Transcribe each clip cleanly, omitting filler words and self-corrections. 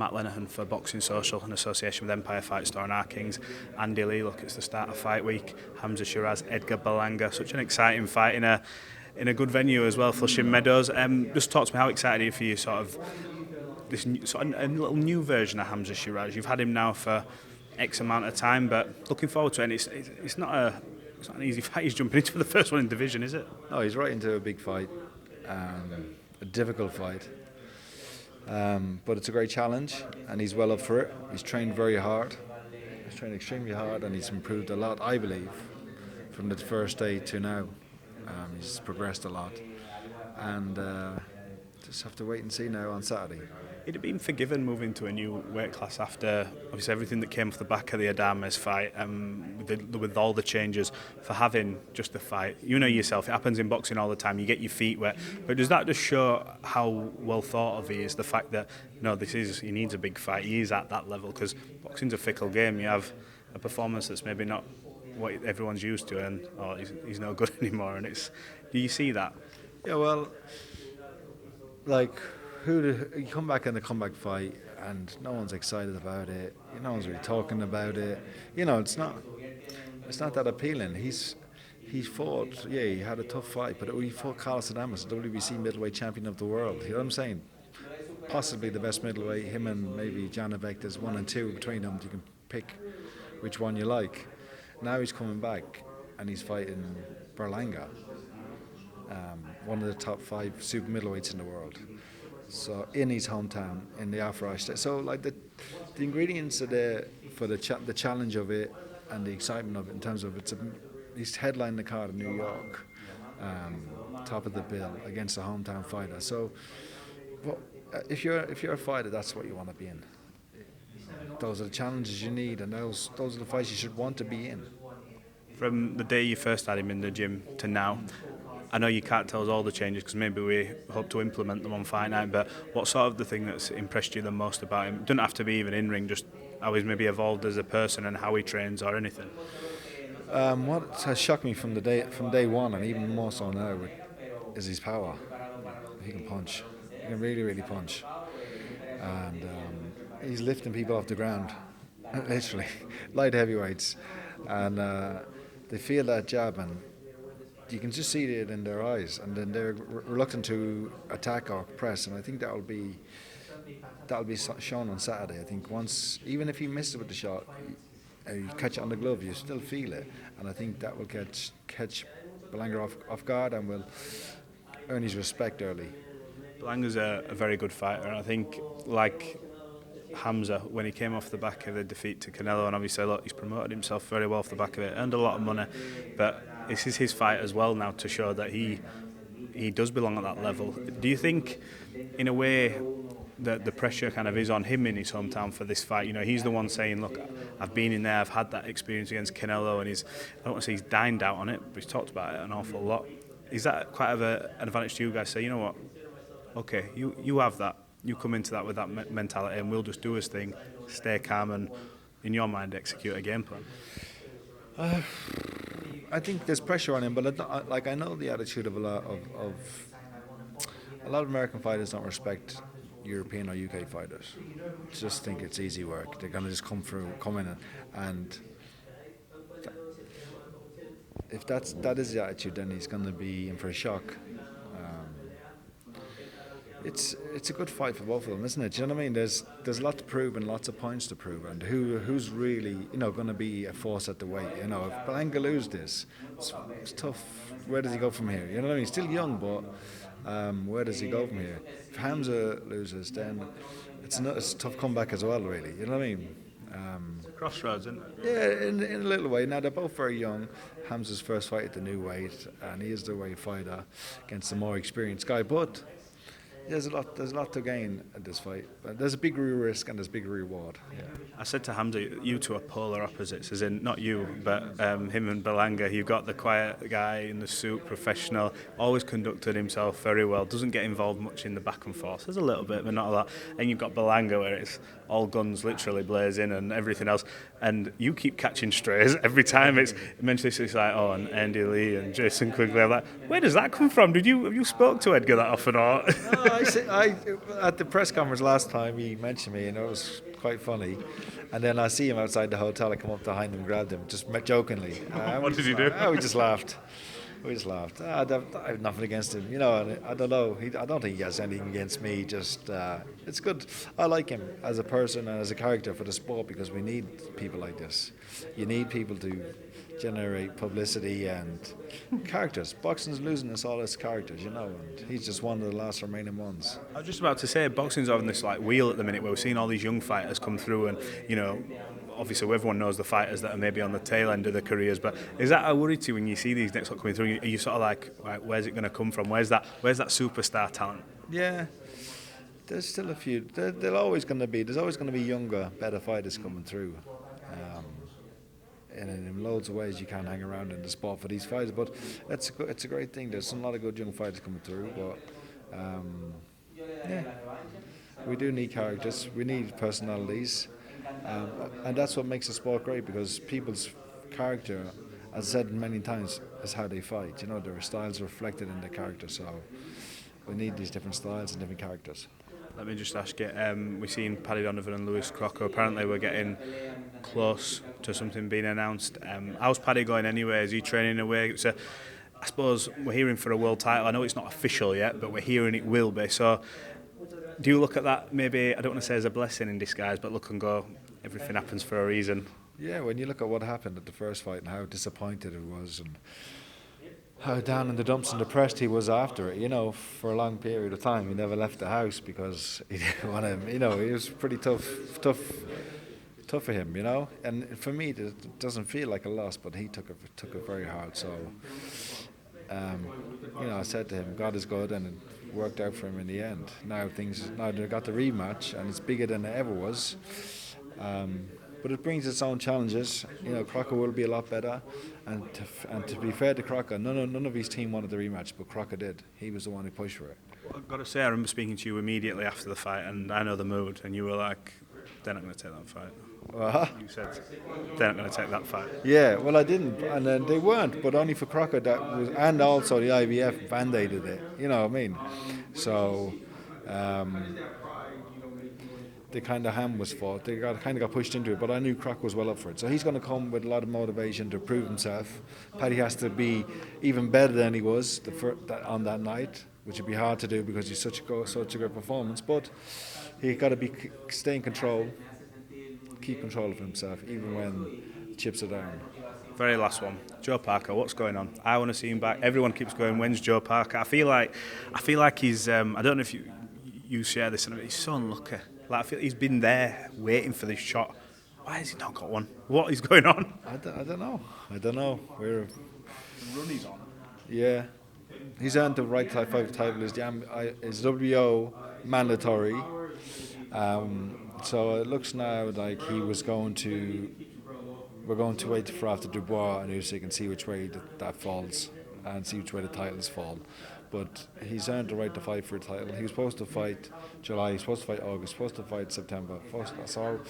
Matt Lenihan for Boxing Social in association with Empire Fight Store and Our Kings. Andy Lee, look, it's the start of fight week. Hamzah Sheeraz, Edgar Berlanga, such an exciting fight in a good venue as well, Flushing Meadows. Just talk to me, how excited are you for you sort of this sort of a little new version of Hamzah Sheeraz? You've had him now for X amount of time, but looking forward to it. And it's not an easy fight he's jumping into for the first one in division, is it? No, he's right into a big fight, a difficult fight. But it's a great challenge, and he's well up for it. He's trained very hard. He's trained extremely hard, and he's improved a lot, I believe, from the first day to now. He's progressed a lot, and just have to wait and see now on Saturday. He'd have been forgiven moving to a new weight class after obviously everything that came off the back of the Adames fight, with all the changes, for having just the fight. You know yourself, it happens in boxing all the time, you get your feet wet, but does that just show how well thought of he is, the fact that he needs a big fight, he is at that level, because boxing's a fickle game. You have a performance that's maybe not what everyone's used to, and he's no good anymore, and do you see that? Yeah, well, like, you come back in the comeback fight and no one's excited about it, no one's really talking about it, it's not that appealing. He fought, he had a tough fight, but he fought Carlos Adames, the WBC middleweight champion of the world, you know what I'm saying? Possibly the best middleweight, him and maybe Janovec, there's 1 and 2 between them, you can pick which one you like. Now he's coming back and he's fighting Berlanga, one of the top 5 super middleweights in the world. So in his hometown, in the Afro State. So like the ingredients are there for the challenge of it and the excitement of it, in terms of he's headlining the card in New York, top of the bill against a hometown fighter. So if you're a fighter, that's what you want to be in. Those are the challenges you need, and those are the fights you should want to be in. From the day you first had him in the gym to now, I know you can't tell us all the changes because maybe we hope to implement them on fight night, but what sort of the thing that's impressed you the most about him? It doesn't have to be even in ring, just how he's maybe evolved as a person and how he trains or anything. What has shocked me from day one, and even more so now, is his power. He can punch. He can really, really punch. And he's lifting people off the ground, literally, light heavyweights, and they feel that jab, and you can just see it in their eyes, and then they're reluctant to attack or press, and I think that'll be shown on Saturday. I think even if he misses it with the shot, you catch it on the glove, you still feel it, and I think that will catch Berlanga off guard and will earn his respect early. Berlanga's a very good fighter, and I think, like Hamza, when he came off the back of the defeat to Canelo, and obviously look, he's promoted himself very well off the back of it, earned a lot of money, but this is his fight as well now to show that he does belong at that level. Do you think, in a way, that the pressure kind of is on him in his hometown for this fight? He's the one saying, look, I've been in there, I've had that experience against Canelo, and I don't want to say he's dined out on it, but he's talked about it an awful lot. Is that quite of an advantage to you guys? Say, you know what, okay, you have that, you come into that with that mentality, and we'll just do his thing, stay calm, and in your mind execute a game plan? I think there's pressure on him, but I know the attitude of a lot of American fighters don't respect European or UK fighters. Just think it's easy work. They're gonna just come in, and if that is the attitude, then he's gonna be in for a shock. It's a good fight for both of them, isn't it? Do you know what I mean? There's a lot to prove and lots of points to prove, and who's really going to be a force at the weight. If Berlanga loses this, it's tough. Where does he go from here? You know what I mean? He's still young, but where does he go from here? If Hamza loses, then it's a tough comeback as well, really. You know what I mean? It's a crossroads, isn't it? Yeah, in a little way. Now they're both very young. Hamza's first fight at the new weight, and he is the weight fighter against a more experienced guy, but there's a lot to gain at this fight. But there's a big risk and there's a big reward. Yeah. I said to Hamza, you two are polar opposites, as in not you, but him and Berlanga. You've got the quiet guy in the suit, professional, always conducted himself very well, doesn't get involved much in the back and forth. There's a little bit, but not a lot. And you've got Berlanga, where it's all guns literally blazing and everything else. And you keep catching strays every time. It's like, and Andy Lee and Jason Quigley. I'm like, where does that come from? Have you spoke to Edgar that often? Or? No, at the press conference last time, he mentioned me, and it was quite funny. And then I see him outside the hotel. I come up behind him, grabbed him, just jokingly. What did he do? We just laughed. We just laughed. I have nothing against him, and I don't know. I don't think he has anything against me. Just it's good. I like him as a person and as a character for the sport because we need people like this. You need people to generate publicity and characters. Boxing's losing us all its characters, and he's just one of the last remaining ones. I was just about to say, boxing's on this wheel at the minute where we're seeing all these young fighters come through, and obviously everyone knows the fighters that are maybe on the tail end of their careers. But is that a worry to you when you see these next lot coming through? Are you sort of like, right, where's it going to come from? Where's that superstar talent? Yeah, there's still a few. There's always going to be younger, better fighters coming through. And in loads of ways you can't hang around in the sport for these fighters, but it's a great thing. There's a lot of good young fighters coming through, but we do need characters, we need personalities, and that's what makes the sport great, because people's character, as I said many times, is how they fight. Their styles are reflected in their character, so we need these different styles and different characters. Let me just ask you, we've seen Paddy Donovan and Crocker. Apparently we're getting close to something being announced. How's Paddy going anyway? Is he training away? I suppose we're hearing for a world title. I know it's not official yet, but we're hearing it will be. So do you look at that maybe, I don't want to say as a blessing in disguise, but look and go, everything happens for a reason? Yeah, when you look at what happened at the first fight and how disappointed it was and how down in the dumps and depressed he was after it, for a long period of time. He never left the house because he didn't want to, it was pretty tough for him, And for me, it doesn't feel like a loss, but he took it very hard. So, I said to him, God is good, and it worked out for him in the end. Now they got the rematch, and it's bigger than it ever was. But it brings its own challenges. Crocker will be a lot better, and to be fair to Crocker, none of his team wanted the rematch, but Crocker did. He was the one who pushed for it. I've got to say, I remember speaking to you immediately after the fight, and I know the mood, and you were like, they're not going to take that fight. You said they're not going to take that fight. Yeah, well, I didn't, and then they weren't, but only for Crocker and also the IBF band-aided it. You know what I mean? So. The kind of hand was fought. They kind of got pushed into it, but I knew Crocker was well up for it. So he's going to come with a lot of motivation to prove himself. Paddy has to be even better than he was on that night, which would be hard to do because he's such a good performance. But he got to stay in control, keep control of himself, even when chips are down. Very last one, Joe Parker. What's going on? I want to see him back. Everyone keeps going, when's Joe Parker? I feel like he's. I don't know if you share this. He's so unlucky. I feel he's been there waiting for this shot. Why has he not got one? What is going on? I don't know. The run he's on. Yeah. He's earned the right to fight title. Is WO mandatory. So it looks now like we're going to wait for after Dubois and Usyk and see which way that falls and see which way the titles fall. But he's earned the right to fight for a title. He was supposed to fight July, he's supposed to fight August, supposed to fight September. So,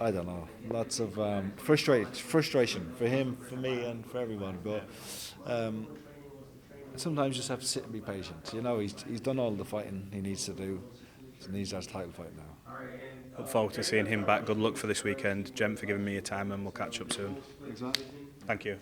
I don't know. Lots of frustration for him, for me, and for everyone. But sometimes you just have to sit and be patient. He's done all the fighting he needs to do. He needs that title fight now. Look forward to seeing him back. Good luck for this weekend. Jem, for giving me your time, and we'll catch up soon. Exactly. Thank you.